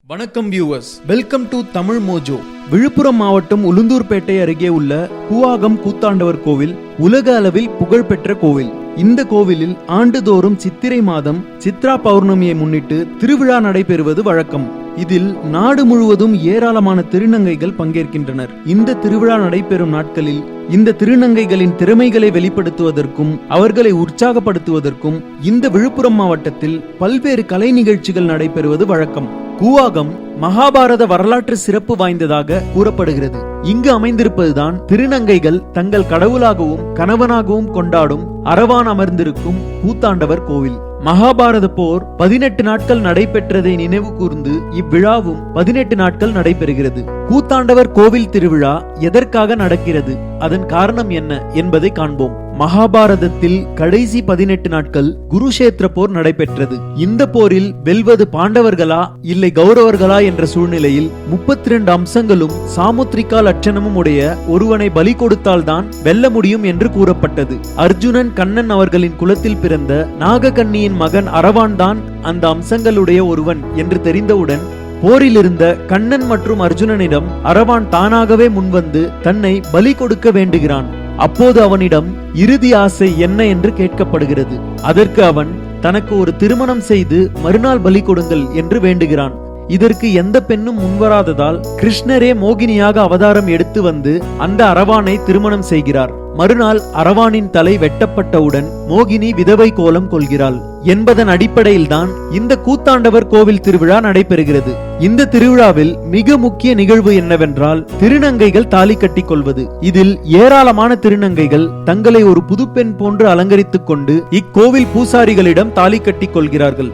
வணக்கம் viewers, welcome to Tamil Mojo. Villupuram மாவட்டம் உளுந்தூர்பேட்டை அருகே உள்ள கூவாகம் கூத்தாண்டவர் கோவில் உலக அளவில் புகழ்பெற்ற கோவில். இந்த கோவிலில் ஆண்டுதோறும் சித்திரை மாதம் சித்ரா பௌர்ணமியை முன்னிட்டு திருவிழா நடைபெறுவது வழக்கம். இதில் நாடு முழுவதும் ஏராளமான திருநங்கைகள் பங்கேற்கின்றனர். இந்த திருவிழா நடைபெறும் நாட்களில் இந்த திருநங்கைகளின் திறமைகளை வெளிப்படுத்துவதற்கும் அவர்களை உற்சாகப்படுத்துவதற்கும் இந்த விழுப்புரம் மாவட்டத்தில் பல்வேறு கலை நிகழ்ச்சிகள் நடைபெறுவது வழக்கம். கூவாகம் மகாபாரத வரலாற்று சிறப்பு வாய்ந்ததாக கூறப்படுகிறது. இங்கு அமைந்திருப்பதுதான் திருநங்கைகள் தங்கள் கடவுளாகவும் கணவனாகவும் கொண்டாடும் அரவான் அமர்ந்திருக்கும் கூத்தாண்டவர் கோவில். மகாபாரத போர் 18 நாட்கள் நடைபெற்றதை நினைவு கூர்ந்து இவ்விழாவும் 18 நாட்கள் நடைபெறுகிறது. கூத்தாண்டவர் கோவில் திருவிழா எதற்காக நடக்கிறது, அதன் காரணம் என்ன என்பதை காண்போம். மகாபாரதத்தில் கடைசி 18 நாட்கள் குருஷேத்திர போர் நடைபெற்றது. இந்த போரில் வெல்வது பாண்டவர்களா இல்லை கௌரவர்களா என்ற சூழ்நிலையில் 32 அம்சங்களும் சாமுத்ரிகா லட்சணமும் உடைய ஒருவனை பலி கொடுத்தால்தான் வெல்ல முடியும் என்று கூறப்பட்டது. அர்ஜுனன் கண்ணன் அவர்களின் குலத்தில் பிறந்த நாககன்னியின் மகன் அரவான் தான் அந்த அம்சங்களுடைய ஒருவன் என்று தெரிந்தவுடன் போரில் இருந்த கண்ணன் மற்றும் அர்ஜுனனிடம் அரவான் தானாகவே முன்வந்து தன்னை பலி கொடுக்க வேண்டுகிறான். அப்போது அவனிடம் இறுதி ஆசை என்ன என்று கேட்கப்படுகிறது. அதற்கு அவன் தனக்கு ஒரு திருமணம் செய்து மறுநாள் பலி கொடுங்கள் என்று வேண்டுகிறான். இதற்கு எந்த பெண்ணும் முன்வராததால் கிருஷ்ணரே மோகினியாக அவதாரம் எடுத்து வந்து அந்த அரவானை திருமணம் செய்கிறார். மறுநாள் அரவானின் தலை வெட்டப்பட்டவுடன் மோகினி விதவை கோலம் கொள்கிறாள் என்பதன் அடிப்படையில் தான் இந்த கூத்தாண்டவர் கோவில் திருவிழா நடைபெறுகிறது. இந்த திருவிழாவில் மிக முக்கிய நிகழ்வு என்னவென்றால் திருநங்கைகள் தாலி கட்டிக் கொள்வது. இதில் ஏராளமான திருநங்கைகள் தங்களை ஒரு புதுப்பெண் போன்று அலங்கரித்துக் கொண்டு இக்கோவில் பூசாரிகளிடம் தாலி கட்டிக் கொள்கிறார்கள்.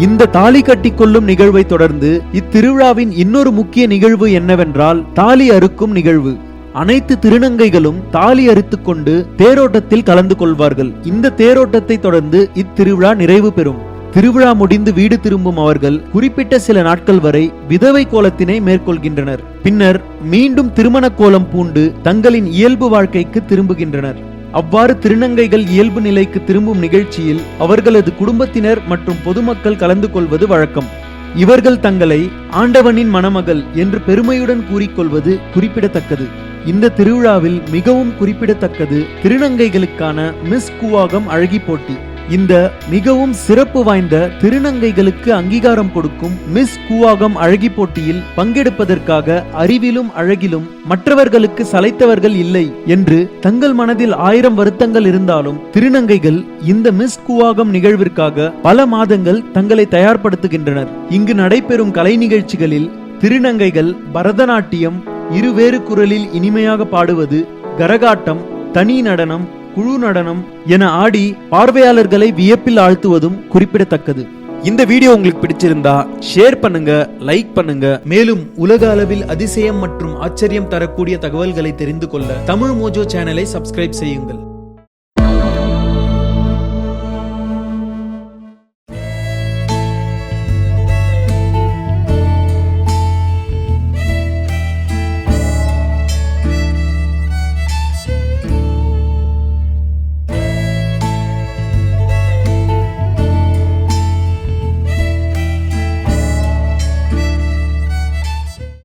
இந்த தாலி கட்டிக் கொள்ளும் நிகழ்வை தொடர்ந்து இத்திருவிழாவின் இன்னொரு முக்கிய நிகழ்வு என்னவென்றால் தாலி அறுக்கும் நிகழ்வு. அனைத்து திருநங்கைகளும் தாலி அறுத்துக் கொண்டு தேரோட்டத்தில் கலந்து கொள்வார்கள். இந்த தேரோட்டத்தை தொடர்ந்து இத்திருவிழா நிறைவு பெறும். திருவிழா முடிந்து வீடு திரும்பும் அவர்கள் குறிப்பிட்ட சில நாட்கள் வரை விதவை கோலத்தினை மேற்கொள்கின்றனர். பின்னர் மீண்டும் திருமண கோலம் பூண்டு தங்களின் இயல்பு வாழ்க்கைக்கு திரும்புகின்றனர். அவ்வாறு திருநங்கைகள் இயல்பு நிலைக்கு திரும்பும் நிகழ்ச்சியில் அவர்களது குடும்பத்தினர் மற்றும் பொதுமக்கள் கலந்து கொள்வது வழக்கம். இவர்கள் தங்களை ஆண்டவனின் மணமகள் என்று பெருமையுடன் கூறிக்கொள்வது குறிப்பிடத்தக்கது. இந்த திருவிழாவில் மிகவும் குறிப்பிடத்தக்கது திருநங்கைகளுக்கான மிஸ் கூவாகம் அழகி போட்டி. இந்த மிகவும் சிறப்பு வாய்ந்த திருநங்கைகளுக்கு அங்கீகாரம் கொடுக்கும் மிஸ் கூவாகம் அழகி போட்டியில் பங்கெடுப்பதற்காக அறிவிலும் அழகிலும் மற்றவர்களுக்கு சளைத்தவர்கள் இல்லை என்று தங்கள் மனதில் 1000 வருத்தங்கள் இருந்தாலும் திருநங்கைகள் இந்த மிஸ் கூவாகம் நிகழ்விற்காக பல மாதங்கள் தங்களை தயார்படுத்துகின்றனர். இங்கு நடைபெறும் கலை நிகழ்ச்சிகளில் திருநங்கைகள் பரதநாட்டியம், இருவேறு குரலில் இனிமையாக பாடுவது, கரகாட்டம், தனி நடனம், குழு நடனம் என ஆடி பார்வையாளர்களை வியப்பில் ஆழ்த்துவதும் குறிப்பிடத்தக்கது. இந்த வீடியோ உங்களுக்கு பிடிச்சிருந்தா ஷேர் பண்ணுங்க, லைக் பண்ணுங்க. மேலும் உலக அளவில் அதிசயம் மற்றும் ஆச்சரியம் தரக்கூடிய தகவல்களை தெரிந்து கொள்ள தமிழ் மோஜோ சேனலை சப்ஸ்கிரைப் செய்யுங்கள்.